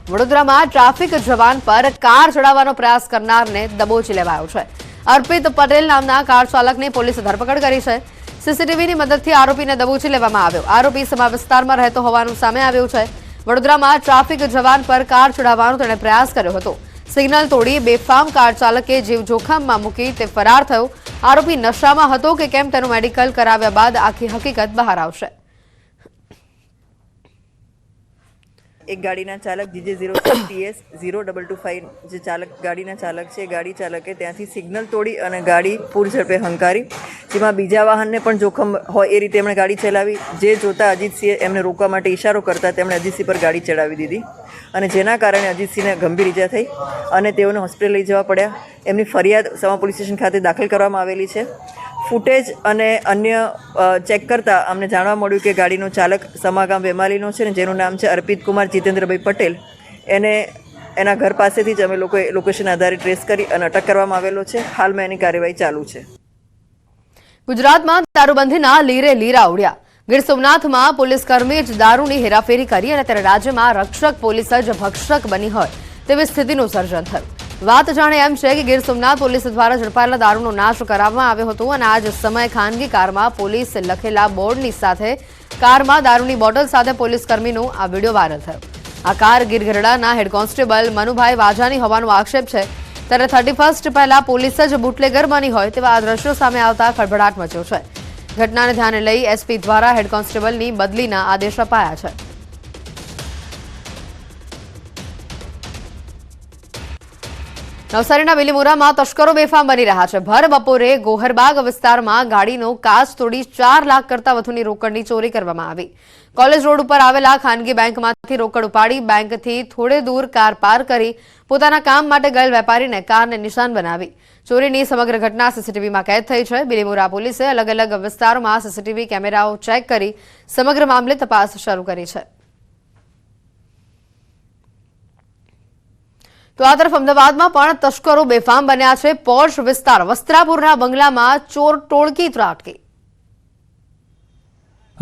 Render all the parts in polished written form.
વડોદરામાં ટ્રાફિક જવાન પર કાર ચડાવવાનો પ્રયાસ કરનારને દબોચી લેવાયો છે। અર્પિત પટેલ નામના કાર ચાલકની પોલીસે ધરપકડ કરી છે। સીસીટીવીની મદદથી આરોપીને દબોચી લેવામાં આવ્યો। આરોપી સમા વિસ્તારમાં રહેતો હોવાનું સામે આવ્યું છે। વડોદરામાં ટ્રાફિક જવાન પર કાર ચડાવવાનો તેણે પ્રયાસ કર્યો હતો। સિગ્નલ તોડી બેફામ કાર ચાલકે જીવ જોખમમાં મૂકી તે ફરાર થયો। આરોપી નશામાં હતો કે કેમ તેનું મેડિકલ કરાવ્યા બાદ આખી હકીકત બહાર આવશે। एक गाड़ीना चालक GJ06TS 0225 જે ચાલક ગાડીના ચાલક છે ગાડી ચાલકે ત્યાંથી સિગ્નલ તોડી અને ગાડી પૂર ઝડપે હંકારી જેમાં બીજા વાહનને પણ જોખમ હોય એ રીતે એમણે ગાડી ચલાવી। જે જોતા અજીતસિંહે એમને રોકવા માટે ઇશારો કરતા તેમણે અજીતસિંહ પર ગાડી ચડાવી દીધી અને જેના કારણે અજીતસિંહને ગંભીર ઈજા થઈ અને તેઓને હોસ્પિટલ લઈ જવા પડ્યા। એમની ફરિયાદ સમા પોલીસ સ્ટેશન ખાતે દાખલ કરવામાં આવેલી છે। ફૂટેજ અને અન્ય ચેક કરતા અમને જાણવા મળ્યું કે ગાડીનો ચાલક સમાગામ વેમાલીનો છે ને જેનું નામ છે અર્પિત કુમાર જીતેન્દ્રભાઈ પટેલ। એને એના ઘર પાસેથી જ અમે લોકોએ લોકેશન આધારે ટ્રેસ કરી અને અટક કરવામાં આવેલો છે। હાલમાં એની કાર્યવાહી ચાલુ છે। ગુજરાતમાં દારૂબંધીના લીરે લીરા ઉડ્યા। ગીર સોમનાથમાં પોલીસ કર્મીએ જ દારૂની હેરાફેરી કરી અને ત્યારે રાજ્યમાં રક્ષક પોલીસ જ ભક્ષક બની હોય તેવી સ્થિતિનું સર્જન થયું। વાત જાણે એમ છે કે ગીર સોમનાથ પોલીસ દ્વારા ઝડપાયેલા દારૂનો નાશ કરવામાં આવ્યો હતો અને આ જ સમયે ખાનગી કારમાં પોલીસ લખેલા બોર્ડની સાથે કારમાં દારૂની બોટલ સાથે પોલીસ કર્મીનો આ વિડીયો વાયરલ થયો। આ કાર ગીરગઢડાના હેડ કોન્સ્ટેબલ મનુભાઈ વાજાની હોવાનો આક્ષેપ છે। ત્યારે 31st પહેલા પોલીસ જ બુટલેગર બની હોય તેવા આ દ્રશ્યો સામે આવતા ખળભળાટ મચ્યો છે। ઘટનાને ધ્યાને લઈ એસપી દ્વારા હેડ કોન્સ્ટેબલની બદલીના આદેશ અપાયા છે। નવસારીના બિલીમોરામાં તસ્કરો બેફામ બની રહ્યા છે। ભર બપોરે ગોહરબાગ વિસ્તારમાં ગાડીનો કાચ તોડી 4 લાખ કરતા વધુની રોકડની ચોરી કરવામાં આવી। કોલેજ રોડ ઉપર આવેલા ખાનગી બેંકમાંથી રોકડ ઉપાડી બેંકથી થોડે દૂર કાર પાર કરી પોતાના કામ માટે ગયેલ વેપારીને કારને નિશાન બનાવી। ચોરીની સમગ્ર ઘટના સીસીટીવીમાં કેદ થઈ છે। બિલીમોરા પોલીસે અલગ અલગ વિસ્તારોમાં સીસીટીવી કેમેરાઓ ચેક કરી સમગ્ર મામલે તપાસ શરૂ કરી છે। તો આ તરફ અમદાવાદમાં પણ તસ્કરો બેફામ બન્યા છે। પોર્શ વિસ્તાર વસ્ત્રાપુરના બંગલામાં ચોર ટોળકી ત્રાટકી।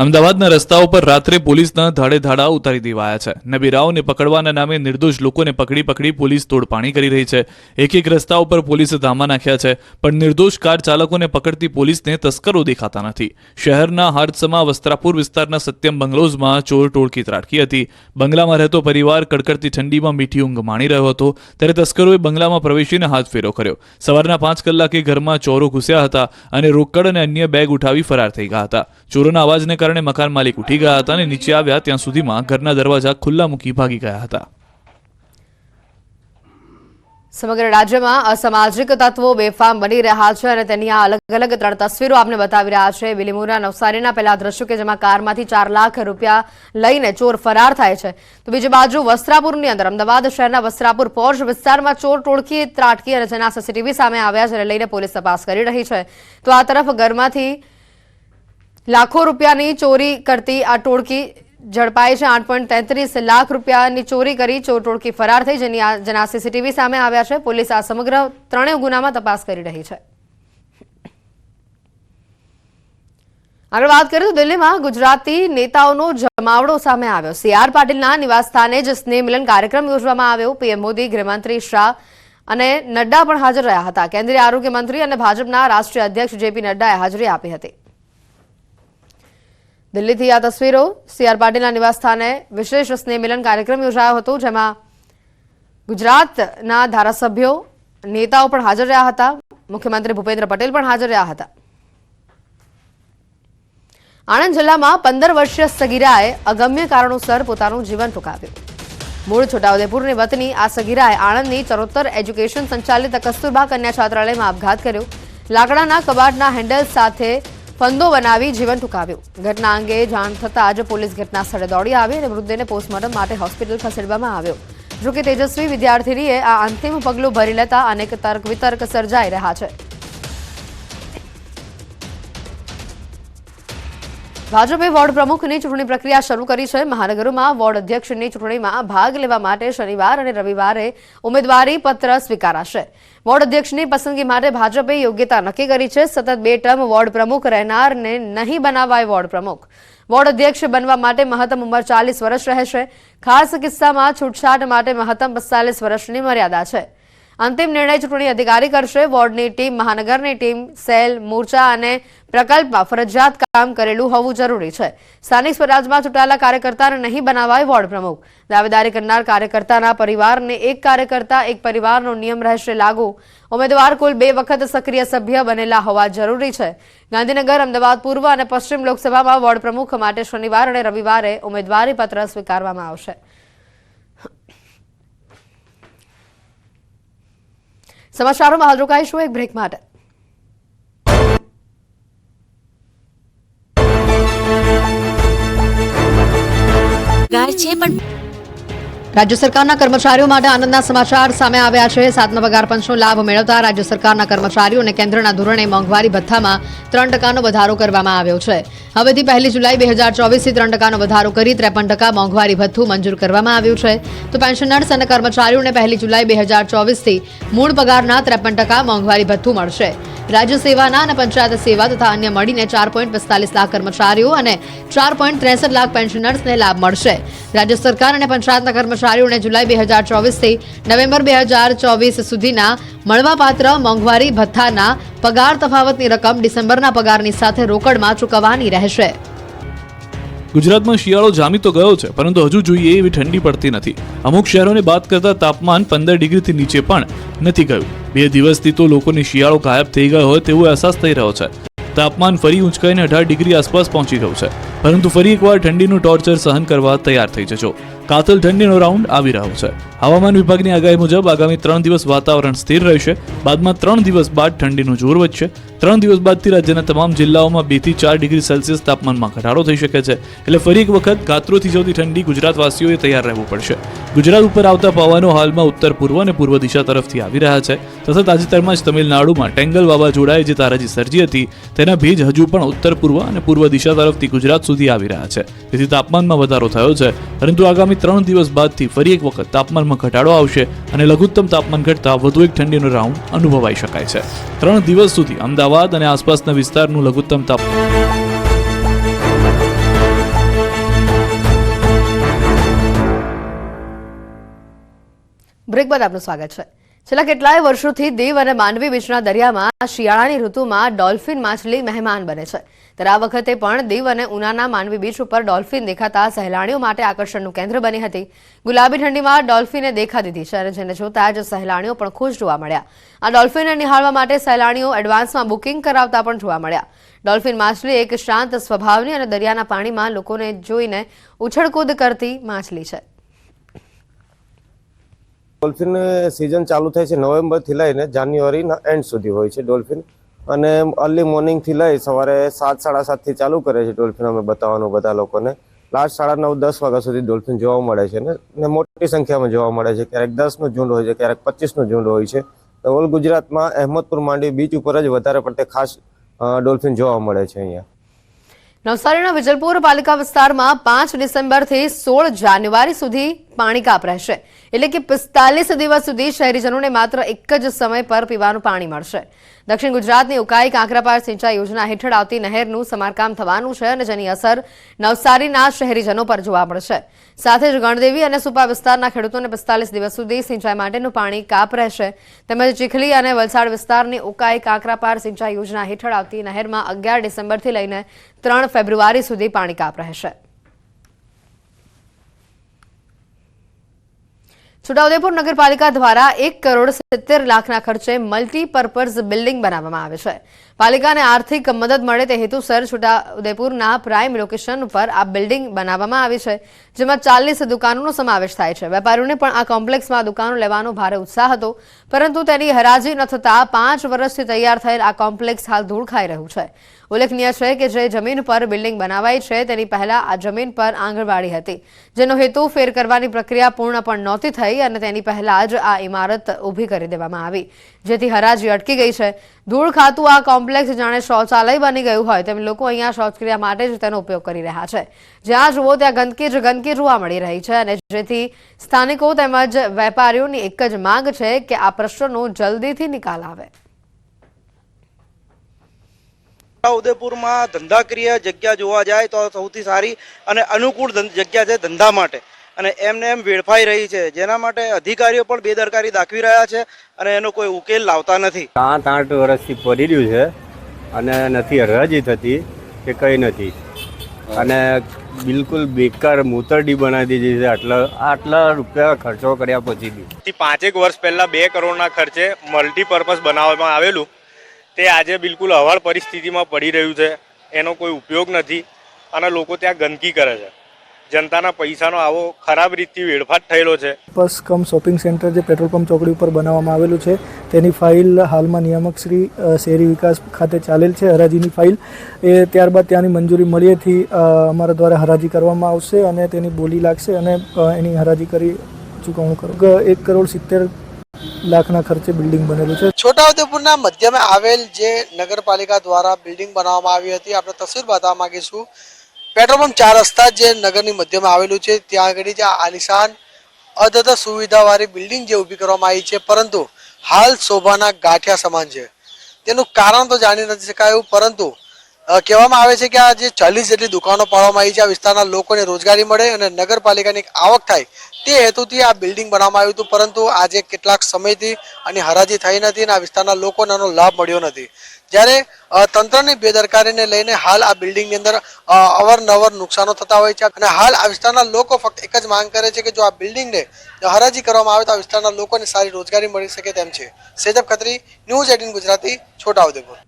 અમદાવાદના રસ્તાઓ પર રાત્રે પોલીસના ધાડે ધાડા ઉતારી દેવાયા છે। નબીરાઓને પકડવાના નામે નિર્દોષ લોકોને પકડી પોલીસ તોડપાણી કરી રહી છે। એક રસ્તાઓ પર પોલીસે ધામા નાખ્યા છે પણ નિર્દોષ કાર ચાલકોને પકડતી પોલીસને તસ્કરો દેખાતા નથી। શહેરના હાડસમા વસ્ત્રાપુર વિસ્તારના સત્યમ બંગલોઝમાં ચોર ટોળકી ત્રાટકી હતી। બંગલામાં રહેતો પરિવાર કડકડતી ઠંડીમાં મીઠી ઊંઘ માણી રહ્યો હતો ત્યારે તસ્કરોએ બંગલામાં પ્રવેશીને હાથફેરો કર્યો। સવારના 5 કલાકે ઘરમાં ચોરો ઘૂસ્યા હતા અને રોકડ અને અન્ય બેગ ઉઠાવી ફરાર થઈ ગયા હતા। ચોરોના અવાજને કારણે મકાન માલિક ઉઠી ગયા હતા અને નીચે આવ્યા ત્યાં સુધીમાં ઘરના દરવાજા ખુલ્લા મૂકી ભાગી ગયા હતા। સમગ્ર રાજ્યમાં અસામાજિક તત્વો બેફામ બની રહ્યા છે અને તેની આ અલગ અલગ 3 તસવીરો આપને બતાવી રહ્યા છે। બિલીમોરા નવસારીના પહેલા દ્રશ્યો કે જેમાં કારમાંથી 4 લાખ રૂપિયા લઈને ચોર ફરાર થાય છે તો બીજી બાજુ વસ્ત્રાપુરની અંદર અમદાવાદ શહેરના વસ્ત્રાપુર પોર્શ વિસ્તારમાં ચોર ટોળકી ત્રાટકી અને જેના સીસીટીવી સામે આવ્યા છે લઈને પોલીસ તપાસ કરી રહી છે। તો આ તરફ ઘરમાંથી લાખો રૂપિયાની ચોરી કરતી આ ટોળકી ઝડપાઈ છે। 8.33 લાખ રૂપિયાની ચોરી કરી ચોર ટોળકી ફરાર થઈ જેના સીસીટીવી સામે આવ્યા છે। પોલીસ આ સમગ્ર 3 ગુનામાં તપાસ કરી રહી છે। આગળ વાત કરીએ તો દિલ્હીમાં ગુજરાતી નેતાઓનો જમાવડો સામે આવ્યો। CR પાટીલના નિવાસસ્થાને જ સ્નેહ મિલન કાર્યક્રમ યોજવામાં આવ્યો। પીએમ મોદી, ગૃહમંત્રી શાહ અને નડ્ડા પણ હાજર રહ્યા હતા। કેન્દ્રીય આરોગ્ય મંત્રી અને ભાજપના રાષ્ટ્રીય અધ્યક્ષ જેપી નડ્ડાએ હાજરી આપી હતી। દિલ્હીથી આ તસવીરો CR પાટીલના નિવાસસ્થાને વિશેષ સ્નેહ મિલન કાર્યક્રમ યોજાયો હતો જેમાં ગુજરાતના ધારાસભ્યો નેતાઓ પણ હાજર રહ્યા હતા। મુખ્યમંત્રી ભૂપેન્દ્ર પટેલ પણ હાજર રહ્યા હતા। આણંદ જિલ્લામાં 15 વર્ષીય સગીરાએ અગમ્ય કારણોસર પોતાનું જીવન ટૂંકાવ્યું। મૂળ છોટાઉદેપુરની વતની આ સગીરાએ આણંદની ચરોતર એજ્યુકેશન સંચાલિત કસ્તુરબા કન્યા છાત્રાલયમાં આપઘાત કર્યો। લાકડાના કબાટના હેન્ડલ સાથે ફંદો બનાવી જીવન ટૂંકાવ્યું। ઘટના અંગે જાણ થતાં જ પોલીસ ઘટના સ્થળે દોડી આવી અને મૃતદેહને પોસ્ટમોર્ટમ માટે હોસ્પિટલ ખસેડવામાં આવ્યો। જોકે તેજસ્વી વિદ્યાર્થીનીએ આ અંતિમ પગલું ભરી લેતા અનેક તર્ક વિતર્ક સર્જાઈ રહ્યા છે। ભાજપે વોર્ડ પ્રમુખની ચૂંટણી પ્રક્રિયા શરૂ કરી છે। મહાનગરોમાં વોર્ડ અધ્યક્ષની ચૂંટણીમાં ભાગ લેવા માટે શનિવાર અને રવિવારે ઉમેદવારી પત્ર સ્વીકારાશે। વોર્ડ અધ્યક્ષની પસંદગી માટે ભાજપે યોગ્યતા નક્કી કરી છે। સતત 2 ટર્મ વોર્ડ પ્રમુખ રહેનારને નહીં બનાવાય વોર્ડ પ્રમુખ। વોર્ડ અધ્યક્ષ બનવા માટે મહત્તમ ઉંમર 40 વર્ષ રહેશે. ખાસ કિસ્સામાં છૂટછાટ માટે મહત્તમ 45 વર્ષની મર્યાદા છે. અંતિમ નિર્ણય ચૂંટણી અધિકારી કરશે. વોર્ડની ટીમ, મહાનગરની ટીમ, સેલ, મોરચા અને પ્રકલ્પમાં ફરજિયાત કામ કરેલું હોવું જરૂરી છે. સ્થાનિક સ્વરાજમાં ચૂંટાયેલા કાર્યકર્તાને નહીં બનાવાય વોર્ડ પ્રમુખ. દાવેદારી કરનાર કાર્યકર્તાના પરિવારને એક કાર્યકર્તા એક પરિવારનો નિયમ રહેશે લાગુ. ઉમેદવાર કુલ 2 વખત સક્રિય સભ્ય બનેલા હોવા જરૂરી છે. ગાંધીનગર, અમદાવાદ પૂર્વ અને પશ્ચિમ લોકસભામાં વોર્ડ પ્રમુખ માટે શનિવાર અને રવિવારે ઉમેદવારી પત્ર સ્વીકારવામાં આવશે. સમાચારોમાં હાલ રોકાઈશું એક બ્રેક માટે. રાજ્ય સરકારના કર્મચારીઓ માટે આનંદના સમાચાર સામે આવ્યા છે. 7મા પગાર પંચનો લાભ મેળવતા રાજ્ય સરકારના કર્મચારીઓને કેન્દ્રના ધોરણે મોંઘવારી ભથ્થામાં 3% વધારો કરવામાં આવ્યો છે. હવેથી 1 જુલાઈ 2024થી 3% વધારો કરી 53% મોંઘવારી ભથ્થું મંજૂર કરવામાં આવ્યું છે. તો પેન્શનર્સ અને કર્મચારીઓને 1 જુલાઈ 2024થી મૂળ પગારના 53% મોંઘવારી ભથ્થું મળશે. રાજ્ય સેવાના અને પંચાયત સેવા તથા અન્ય મળીને 4.45 લાખ કર્મચારીઓ અને 4.63 લાખ પેન્શનર્સને લાભ મળશે. રાજ્ય સરકાર અને પંચાયતના કર્મચારીઓને જુલાઈ 2024થી નવેમ્બર 2024 સુધીના મળવાપાત્ર મોંઘવારી ભથ્થાના પગાર તફાવતની રકમ ડિસેમ્બરના પગારની સાથે રોકડમાં ચૂકવવાની રહેશે. ગુજરાતમાં શિયાળો જામી તો ગયો છે, પરંતુ હજુ જોઈએ એવી ઠંડી પડતી નથી. અમુક શહેરોને બાદ કરતા તાપમાન 15 ડિગ્રીથી નીચે પણ નથી ગયું. 2 દિવસથી તો લોકોને શિયાળો ગાયબ થઈ ગયો હોય તેવો અહેસાસ થઈ રહ્યો છે. તાપમાન ફરી ઊંચકાઈને 18 ડિગ્રી આસપાસ પહોંચી ગયું છે, પરંતુ ફરી એકવાર ઠંડીનું ટોર્ચર સહન કરવા તૈયાર થઈ જજો. કાતિલ ઠંડીનો રાઉન્ડ આવી રહ્યો છે. હવામાન વિભાગની આગાહી મુજબ આગામી 3 દિવસ વાતાવરણ સ્થિર રહેશે. બાદમાં 3 દિવસ બાદ ઠંડીનું જોર વધશે. 3 દિવસ બાદથી રાજ્યના તમામ જિલ્લાઓમાં 2 થી 4 ડિગ્રી સેલ્સિયસ તાપમાનમાં ઘટાડો થઈ શકે છે. એટલે ફરી એક વખત ગાત્રો થીજવતી ઠંડી ગુજરાતવાસીઓએ તૈયાર રહેવું પડશે. ગુજરાત ઉપર આવતા પવનો હાલમાં ઉત્તર પૂર્વ અને પૂર્વ દિશા તરફથી આવી રહ્યા છે. તથા તાજેતરમાં જ તમિલનાડુમાં ટેંગલ વાવાઝોડાએ જે તારાજી સર્જી હતી તેના ભેજ હજુ પણ ઉત્તર પૂર્વ અને પૂર્વ દિશા તરફથી ગુજરાત સુધી આવી રહ્યા છે. તેથી તાપમાનમાં વધારો થયો છે, પરંતુ આગામી 3 દિવસ બાદથી ફરી એક વખત તાપમાનમાં ઘટાડો આવશે અને લઘુત્તમ તાપમાન ઘટતા વધુ એક ઠંડીનો રાઉન્ડ અનુભવાઈ શકાય છે. 3 દિવસ સુધી અમદાવાદ અને આસપાસના વિસ્તારનું લઘુત્તમ તાપમાન બ્રેક બાદ આપનું સ્વાગત છે. છેલ્લા કેટલાય વર્ષોથી દીવ અને માંડવી બીચના દરિયામાં શિયાળાની ઋતુમાં ડોલ્ફિન માછલી મહેમાન બને છે. ત્યારે આ વખતે પણ દીવ અને ઉનાના માંડવી બીચ ઉપર ડોલ્ફિન દેખાતા સહેલાણીઓ માટે આકર્ષણનું કેન્દ્ર બની હતી. ગુલાબી ઠંડીમાં ડોલ્ફિને દેખા દીધી છે અને જેને જોતા જ સહેલાણીઓ પણ ખુશ જોવા મળ્યા. આ ડોલ્ફિનને નિહાળવા માટે સહેલાણીઓ એડવાન્સમાં બુકિંગ કરાવતા પણ જોવા મળ્યા. ડોલ્ફિન માછલી એક શાંત સ્વભાવની અને દરિયાના પાણીમાં લોકોને જોઈને ઉછળકૂદ કરતી માછલી છે. ડોલ્ફિન સિઝન ચાલુ થાય છે નવેમ્બરથી લઈને જાન્યુઆરીના એન્ડ સુધી હોય છે ડોલ્ફિન. અને અર્લી મોર્નિંગથી લઈ સવારે 7, 7:30થી ચાલુ કરે છે ડોલ્ફિન અમે બતાવવાનું બધા લોકોને. લાસ્ટ 9:30, 10 વાગ્યા સુધી ડોલ્ફિન જોવા મળે છે ને મોટી સંખ્યામાં જોવા મળે છે. ક્યારેક 10નું ઝુંડ હોય છે, ક્યારેક 25નું ઝુંડ હોય છે. ઓલ ગુજરાતમાં અહેમદપુર માંડવી બીચ ઉપર જ વધારે પડતે ખાસ ડોલ્ફિન જોવા મળે છે અહીંયા. નવસારીના વિજલપુર પાલિકા વિસ્તારમાં 5 ડિસેમ્બરથી 16 જાન્યુઆરી સુધી પાણી કાપ રહેશે. એટલે કે 45 દિવસ સુધી શહેરીજનોને માત્ર એક જ સમય પર પીવાનું પાણી મળશે. દક્ષિણ ગુજરાતની ઉકાઈ કાંકરાપાર સિંચાઈ યોજના હેઠળ આવતી નહેરનું સમારકામ થવાનું છે અને જેની અસર નવસારીના શહેરીજનો પર જોવા મળશે. સાથે જ ગણદેવી અને સુપા વિસ્તારના ખેડૂતોને 45 દિવસ સુધી સિંચાઈ માટેનું પાણી કાપ રહેશે. તેમજ ચીખલી અને વલસાડ વિસ્તારની ઉકાઈ કાંકરાપાર સિંચાઈ યોજના હેઠળ આવતી નહેરમાં 11 ડિસેમ્બરથી લઈને 3 ફેબ્રુઆરી સુધી પાણી કાપ રહેશે. છોટાઉદેપુર નગરપાલિકા દ્વારા 1,70,00,000ના ખર્ચે મલ્ટીપર્પઝ બિલ્ડિંગ બનાવવામાં આવે છે. પાલિકાને આર્થિક મદદ મળે તે હેતુસર છોટાઉદેપુરના પ્રાઇમ લોકેશન ઉપર આ બિલ્ડિંગ બનાવવામાં આવી છે, જેમાં 40 દુકાનોનો સમાવેશ થાય છે. વેપારીઓને પણ આ કોમ્પ્લેક્સમાં દુકાનો લેવાનો ભારે ઉત્સાહ હતો, પરંતુ તેની હરાજી ન થતાં 5 વર્ષથી તૈયાર થયેલ આ કોમ્પ્લેક્સ હાલ ધૂળ ખાઈ રહ્યું છે. ઉલ્લેખનીય છે કે જે જમીન પર બિલ્ડિંગ બનાવાઈ છે તેની પહેલા આ જમીન પર આંગણવાડી હતી, જેનો હેતુ ફેર કરવાની પ્રક્રિયા પૂર્ણ પણ નહોતી થઈ અને તેની પહેલા જ આ ઇમારત ઊભી કરી દેવામાં આવી, જેથી હરાજી અટકી ગઈ છે. ધૂળ ખાતું આ કોમ્પ્લેક્સ જાણે શૌચાલય બની ગયું હોય તેમ લોકો અહીંયા શૌચક્રિયા માટે જ તેનો ઉપયોગ કરી રહ્યા છે. જ્યાં જુઓ ત્યાં ગંદકી જોવા મળી રહી છે અને જેથી સ્થાનિકો તેમજ વેપારીઓની એક જ માંગ છે કે આ પ્રશ્નનો જલ્દીથી નિકાલ આવે. ઉદયપુરમાં ધંધાકીય જગ્યા જોવા જાય તો સૌથી સારી અને અનુકૂળ જગ્યા છે ધંધા માટે, અને એમને એમ વેડફાઈ રહી છે, જેના માટે અધિકારીઓ પણ બેદરકારી દાખવી રહ્યા છે અને એનો કોઈ ઉકેલ લાવતા નથી. 7-8 વર્ષથી પડી રહ્યું છે અને નથી હરાજી થતી કે કંઈ નથી, અને બિલકુલ બેકાર મૂતરડી બનાવી દીધી છે. આટલા રૂપિયા ખર્ચો કર્યા પછી બી 5 વર્ષ પહેલા 2 કરોડના ખર્ચે મલ્ટીપર્પઝ બનાવવામાં આવેલું તે આજે બિલકુલ હવાળ પરિસ્થિતિમાં પડી રહ્યું છે. એનો કોઈ ઉપયોગ નથી અને લોકો ત્યાં ગંદકી કરે છે. જનતાના પૈસાનો આવો ખરાબ રીતથી વેડફાટ થયેલો છે. બસ કમ શોપિંગ સેન્ટર જે પેટ્રોલ પંપ ચોકડી ઉપર બનાવવામાં આવેલું છે તેની ફાઇલ હાલમાં નિયામક શ્રી શહેરી વિકાસ ખાતે ચાલેલ છે, હરાજીની ફાઇલ. એ ત્યારબાદ ત્યાંની મંજૂરી મળ્યેથી અમારા દ્વારા હરાજી કરવામાં આવશે અને તેની બોલી લાગશે અને એની હરાજી કરી ચૂકવણું કરું. 1,70,00,000 ખર્ચે બિલ્ડિંગ બનેલું છે. છોટાઉદેપુરના મધ્યમાં આવેલ જે નગરપાલિકા દ્વારા બિલ્ડિંગ બનાવવામાં આવી હતી, આપણે તસવીર બતાવવા માંગીશું. પેટ્રોલ પંપ 4 રસ્તા જે નગરની મધ્યમાં આવેલું છે ત્યાં આગળ જે આલિશાન અદ્યત સુવિધાવાળી બિલ્ડિંગ જે ઊભી કરવામાં આવી છે, પરંતુ હાલ શોભાના ગાંઠિયા સમાન છે. તેનું કારણ તો જાણી નથી શકાયું, પરંતુ કહેવામાં આવે છે કે આ જે 40 જેટલી દુકાનો પાડવામાં આવી છે, આ વિસ્તારના લોકોને રોજગારી મળે અને નગરપાલિકાની આવક થાય તે હેતુથી આ બિલ્ડિંગ બનાવવામાં આવ્યું હતું, પરંતુ આજે કેટલાક સમયથી આની હરાજી થઈ નથી અને આ વિસ્તારના લોકોને આનો લાભ મળ્યો નથી. જ્યારે તંત્રની બેદરકારીને લઈને હાલ આ બિલ્ડિંગની અંદર અવારનવાર નુકસાનો થતા હોય છે અને હાલ આ વિસ્તારના લોકો ફક્ત એક જ માંગ કરે છે કે જો આ બિલ્ડિંગને હરાજી કરવામાં આવે તો આ વિસ્તારના લોકોને સારી રોજગારી મળી શકે તેમ છે. સેજબ ખત્રી, ન્યૂઝ 18 ગુજરાતી, છોટાઉદેપુર.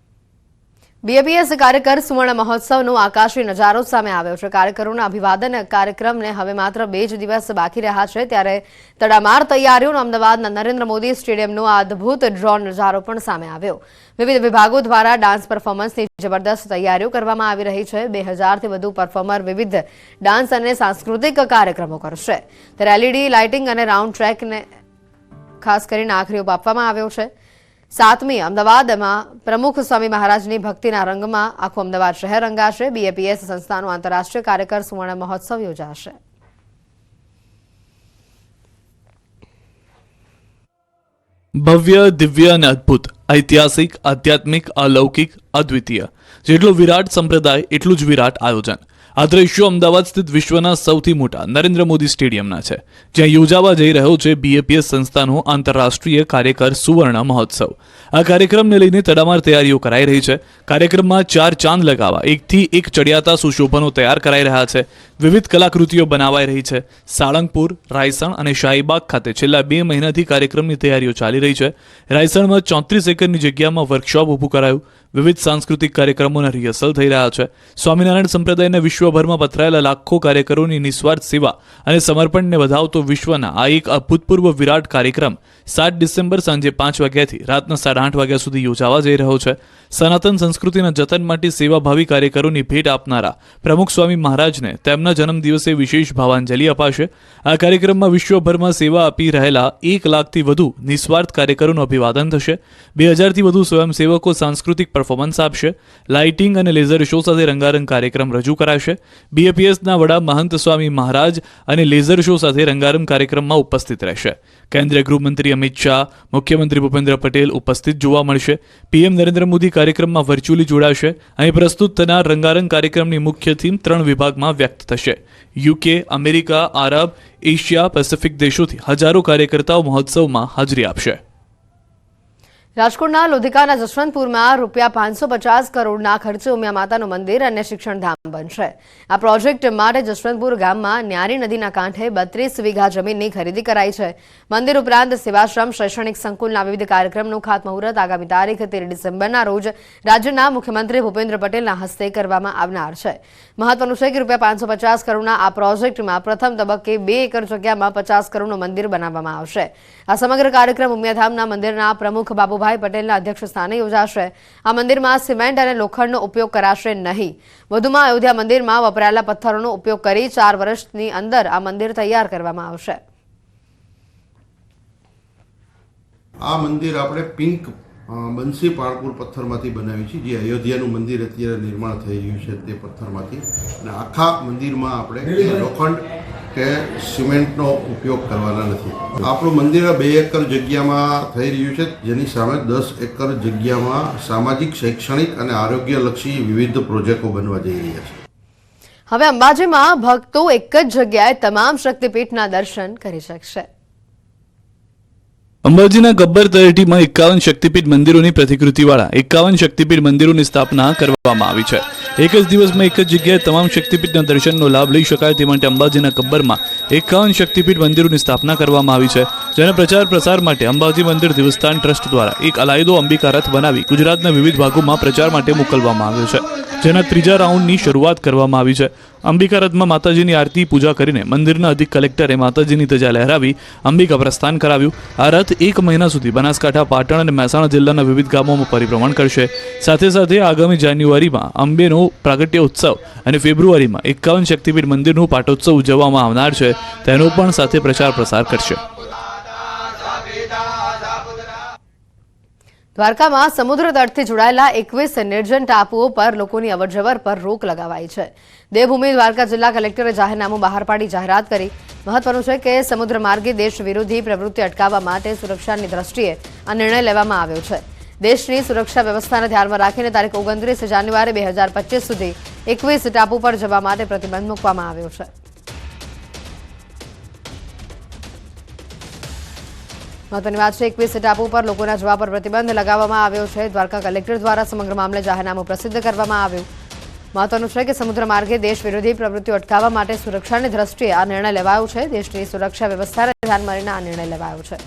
બીએપીએસ કાર્યકર સુવર્ણ મહોત્સવનો આકાશી નજારો સામે આવ્યો છે. કાર્યકરોના અભિવાદન કાર્યક્રમને હવે માત્ર 2 જ દિવસ બાકી રહ્યા છે, ત્યારે તડામાર તૈયારીઓનો અમદાવાદના નરેન્દ્ર મોદી સ્ટેડિયમનો આ અદભુત ડ્રોન નજારો પણ સામે આવ્યો. વિવિધ વિભાગો દ્વારા ડાન્સ પરફોર્મન્સની જબરદસ્ત તૈયારીઓ કરવામાં આવી રહી છે. 2000થી વધુ પરફોર્મર વિવિધ ડાન્સ અને સાંસ્કૃતિક કાર્યક્રમો કરશે. ત્યારે એલઈડી લાઇટિંગ અને રાઉન્ડ ટ્રેકને ખાસ કરીને આખરી ઓપ આપવામાં આવ્યો છે. 7મી અમદાવાદમાં પ્રમુખ સ્વામી મહારાજની ભક્તિના રંગમાં આખું અમદાવાદ શહેર રંગાશે. બીએપીએસ સંસ્થાનો આંતરરાષ્ટ્રીય કાર્યકર સુવર્ણ મહોત્સવ યોજાશે. ભવ્ય, દિવ્ય અને અદ્ભુત, ઐતિહાસિક, આધ્યાત્મિક, અલૌકિક, અદ્વિતીય. જેટલો વિરાટ સંપ્રદાય એટલું જ વિરાટ આયોજન. આ દ્રશ્યો અમદાવાદ સ્થિત વિશ્વના સૌથી મોટા નરેન્દ્ર મોદી સ્ટેડિયમના છે, જ્યાં યોજાવા જઈ રહ્યો છે બીએપીએસ સંસ્થાનો આંતરરાષ્ટ્રીય કાર્યકર સુવર્ણ મહોત્સવ. આ કાર્યક્રમને લઈને તડામાર તૈયારીઓ કરાઈ રહી છે. કાર્યક્રમમાં 4 ચાંદ લગાવવા 1થી 1 ચડિયાતા સુશોભનો તૈયાર કરાઈ રહ્યા છે. વિવિધ કલાકૃતિઓ બનાવાઈ રહી છે. સાળંગપુર, રાયસણ અને શાહીબાગ ખાતે છેલ્લા 2 મહિનાથી કાર્યક્રમની તૈયારીઓ ચાલી રહી છે. રાયસણમાં 34 એકરની જગ્યામાં વર્કશોપ ઊભું કરાયું. વિવિધ સાંસ્કૃતિક કાર્યક્રમોના રિહર્સલ થઈ રહ્યા છે. સ્વામિનારાયણ સંપ્રદાયના વિશ્વભરમાં પથરાયેલા લાખો કાર્યકરોની નિસ્વાર્થ સેવા અને સમર્પણને વધાવતો વિશ્વના આ એક અભૂતપૂર્વ વિરાટ કાર્યક્રમ 7 ડિસેમ્બર સાંજે 5 વાગ્યાથી રાતના 8:30 વાગ્યા સુધી યોજાવા જઈ રહ્યો છે. સનાતન સંસ્કૃતિના જતન માટે સેવાભાવી કાર્યકરોની ભેટ આપનારા પ્રમુખ સ્વામી મહારાજને તેમના જન્મદિવસે વિશેષ ભાવાંજલિ અપાશે. આ કાર્યક્રમમાં વિશ્વભરમાં સેવા આપી રહેલા 1 લાખથી વધુ નિસ્વાર્થ કાર્યકરોનું અભિવાદન થશે. 2000થી વધુ સ્વયંસેવકો સાંસ્કૃતિક પરફોર્મન્સ આપશે. લાઇટિંગ અને લેઝર શો સાથે રંગારંગ કાર્યક્રમ રજૂ કરાશે. બીએપીએસના વડા મહંત સ્વામી મહારાજ અને લેઝર શો સાથે રંગારંગ કાર્યક્રમમાં ઉપસ્થિત રહેશે. કેન્દ્રીય ગૃહમંત્રી અમિત શાહ, મુખ્યમંત્રી ભૂપેન્દ્ર પટેલ ઉપસ્થિત જોવા મળશે. પીએમ નરેન્દ્ર મોદી કાર્યક્રમમાં વર્ચ્યુઅલી જોડાશે. અહીં પ્રસ્તુત થનાર રંગારંગ કાર્યક્રમની મુખ્ય થીમ 3 વિભાગમાં વ્યક્ત થશે. યુકે, અમેરિકા, આરબ, એશિયા, પેસિફિક દેશોથી હજારો કાર્યકર્તાઓ મહોત્સવમાં હાજરી આપશે. રાજકોટના લોધિકાના જશવંતપુરમાં ₹550 કરોડના ખર્ચે ઉમિયા માતાનું મંદિર અને શિક્ષણધામ બનશે. આ પ્રોજેક્ટ માટે જશવંતપુર ગામમાં ન્યારી નદીના કાંઠે 32 વીઘા જમીનની ખરીદી કરાઈ છે. મંદિર ઉપરાંત સેવાશ્રમ, શૈક્ષણિક સંકુલના વિવિધ કાર્યક્રમનું ખાતમુહૂર્ત આગામી તારીખ 13 ડિસેમ્બરના રોજ રાજ્યના મુખ્યમંત્રી ભૂપેન્દ્ર પટેલના હસ્તે કરવામાં આવનાર છે. મહત્વનું છે કે ₹550 કરોડના આ પ્રોજેક્ટમાં પ્રથમ તબક્કે 2 એકર જગ્યામાં 50 કરોડનું મંદિર બનાવવામાં આવશે. આ સમગ્ર કાર્યક્રમ ઉમિયાધામના મંદિરના પ્રમુખ બાબુભાઈ પટેલના અધ્યક્ષ સ્થાને યોજાશે. આ મંદિરમાં સિમેન્ટ અને લોખંડનો ઉપયોગ કરાશે નહીં. વધુમાં અયોધ્યા મંદિરમાં વપરાયેલા પથ્થરોનો ઉપયોગ કરી 4 વર્ષની અંદર આ મંદિર તૈયાર કરવામાં આવશે. આ મંદિર આપણે પિંક બંસી પાળપુર પથ્થરમાંથી બનાવ્યું છે, જે અયોધ્યાનું મંદિર અત્યારે નિર્માણ થઈ રહ્યું છે તે પથ્થરમાંથી. અને આખા મંદિરમાં આપણે લોખંડ કે સિમેન્ટનો ઉપયોગ કરવાના નથી. આપણું મંદિર 2 એકર જગ્યામાં થઈ રહ્યું છે, જેની સામે 10 એકર જગ્યામાં સામાજિક, શૈક્ષણિક અને આરોગ્યલક્ષી વિવિધ પ્રોજેક્ટો બનવા જઈ રહ્યા છે. હવે અંબાજીમાં ભક્તો એક જ જગ્યાએ તમામ શક્તિપીઠના દર્શન કરી શકશે. અંબાજીના ગબ્બર તળેટીમાં 51 શક્તિપીઠ મંદિરોની પ્રતિકૃતિવાળા 51 શક્તિપીઠ મંદિરોની સ્થાપના કરવામાં આવી છે. એક જ દિવસમાં એક જ જગ્યાએ તમામ શક્તિપીઠના દર્શનનો લાભ લઈ શકાય તે માટે અંબાજીના ગબ્બરમાં 51 શક્તિપીઠ મંદિરોની સ્થાપના કરવામાં આવી છે. જેના પ્રચાર પ્રસાર માટે અંબાજી મંદિર દેવસ્થાન ટ્રસ્ટ દ્વારા એક અલાયદો અંબિકા રથ બનાવી ગુજરાતના વિવિધ ભાગોમાં પ્રચાર માટે મોકલવામાં આવ્યો છે. જેના ત્રીજા રાઉન્ડની શરૂઆત કરવામાં આવી છે. અંબિકા રથમાં માતાજીની આરતી પૂજા કરીને મંદિરના અધિક કલેક્ટરે માતાજીની ધજા લહેરાવી અંબિકા પ્રસ્થાન કરાવ્યું. આ રથ 1 મહિના સુધી બનાસકાંઠા, પાટણ અને મહેસાણા જિલ્લાના વિવિધ ગામોમાં પરિભ્રમણ કરશે. સાથે સાથે આગામી જાન્યુઆરીમાં અંબેનો પ્રાગટ્ય ઉત્સવ અને ફેબ્રુઆરીમાં 51 શક્તિપીઠ મંદિરનું પાટોત્સવ ઉજવવામાં આવનાર છે, તેનો પણ સાથે પ્રચાર પ્રસાર કરશે. દ્વારકામાં સમુદ્ર તટથી જોડાયેલા 21 નિર્જન ટાપુઓ પર લોકોની અવરજવર પર રોક લગાવાઈ છે. દેવભૂમિ દ્વારકા જિલ્લા કલેક્ટરે જાહેરનામું બહાર પાડી જાહેરાત કરી. મહત્વનું છે કે સમુદ્ર માર્ગે દેશ વિરોધી પ્રવૃત્તિ અટકાવવા માટે સુરક્ષાની દ્રષ્ટિએ આ નિર્ણય લેવામાં આવ્યો છે. દેશની સુરક્ષા વ્યવસ્થાને ધ્યાનમાં રાખીને તારીખ 29 જાન્યુઆરી 2025 સુધી 21 ટાપુ પર જવા માટે પ્રતિબંધ મૂકવામાં આવ્યો છે. મહત્વની વાત છે, 21 ટાપુ પર લોકોના જવા પર પ્રતિબંધ લગાવવામાં આવ્યો છે. દ્વારકા કલેક્ટર દ્વારા સમગ્ર મામલે જાહેરનામું પ્રસિદ્ધ કરવામાં આવ્યું. મહત્વનું છે કે સમુદ્ર માર્ગે દેશ વિરોધી પ્રવૃત્તિઓ અટકાવવા માટે સુરક્ષાની દ્રષ્ટિએ આ નિર્ણય લેવાયો છે. દેશની સુરક્ષા વ્યવસ્થાને ધ્યાનમાં લઈને આ નિર્ણય લેવાયો છે.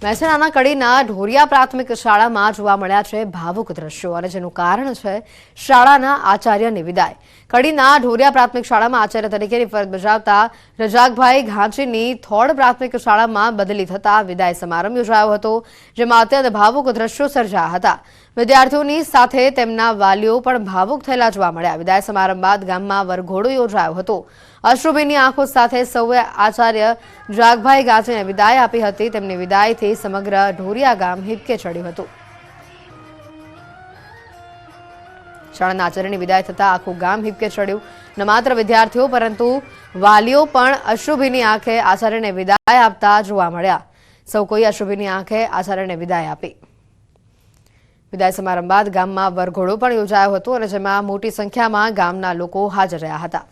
મહેસાણાના કડીના ઢોરિયા પ્રાથમિક શાળામાં જોવા મળ્યા છે ભાવુક દ્રશ્યો અને જેનું કારણ છે શાળાના આચાર્યની વિદાય. કડીના ઢોરિયા પ્રાથમિક શાળામાં આચાર્ય તરીકેની ફરજ બજાવતા રજાકભાઈ ઘાંચીની થોડ પ્રાથમિક શાળામાં બદલી થતા વિદાય સમારંભ યોજાયો હતો, જેમાં અત્યંત ભાવુક દ્રશ્યો સર્જાયા હતા. વિદ્યાર્થીઓની સાથે તેમના વાલીઓ પણ ભાવુક થયેલા જોવા મળ્યા. વિદાય સમારંભ બાદ ગામમાં વરઘોડો યોજાયો હતો. અશ્રુભીની આંખો સાથે સૌએ આચાર્ય જાગભાઈ ગાંચીને વિદાય આપી હતી. તેમની વિદાયથી સમગ્ર ઢોરિયા ગામ હિબકે ચડ્યું હતું. શાળાના આચાર્યની વિદાય થતા આખું ગામ હિબકે ચડ્યું. ન માત્ર વિદ્યાર્થીઓ પરંતુ વાલીઓ પણ અશ્રુભીની આંખે આચાર્યને વિદાય આપતા જોવા મળ્યા. સૌ કોઈ અશ્રુભીની આંખે આચાર્યને વિદાય આપી. વિદાય સમારંભ બાદ ગામમાં વરઘોડો પણ યોજાયો હતો અને જેમાં મોટી સંખ્યામાં ગામના લોકો હાજર રહ્યા હતા.